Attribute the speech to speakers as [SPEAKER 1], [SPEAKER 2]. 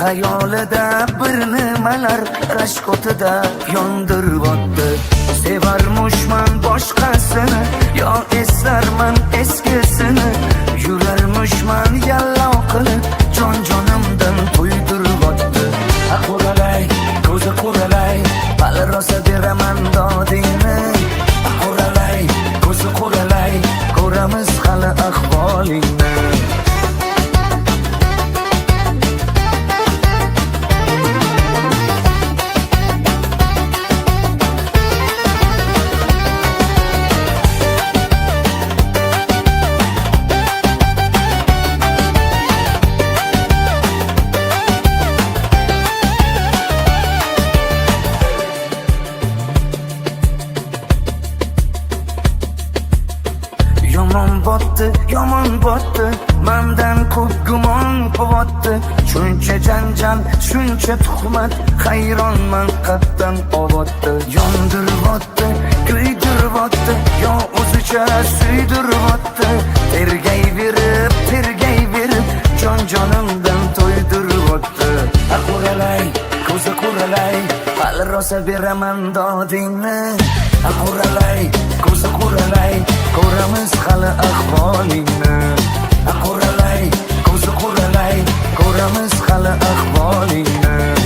[SPEAKER 1] Xayolida bir nimalar rashk o'tida yondiryapti. Sevarmushman boshqasini, yo eslarman eskisini. Yurarmushman yallo qilib, jon-jonimdan to'ydiryapti. Quralay, ko'zi quralay, hali rosa beraman dodingni. Quralay, ko'zi quralay, ko'ramiz hali ahvolingni. Yomon botdi, mendan ko'p gumon qilyapti. Shuncha janjal, shuncha tuhmat, hayronman qatdan oboddi. Yondiryapti, kuydiryapti, yo o'zicha suydiryapti. Tergayverib, jon-jonimdan to'ydiryapti. Quralay, ko'zi quralay, hali rosa beraman dodingni. Quralay, ko'zi quralay, ko'ramiz hali ahvolingni. Quralay, ko'zi quralay, ko'ramiz hali ahvolingni.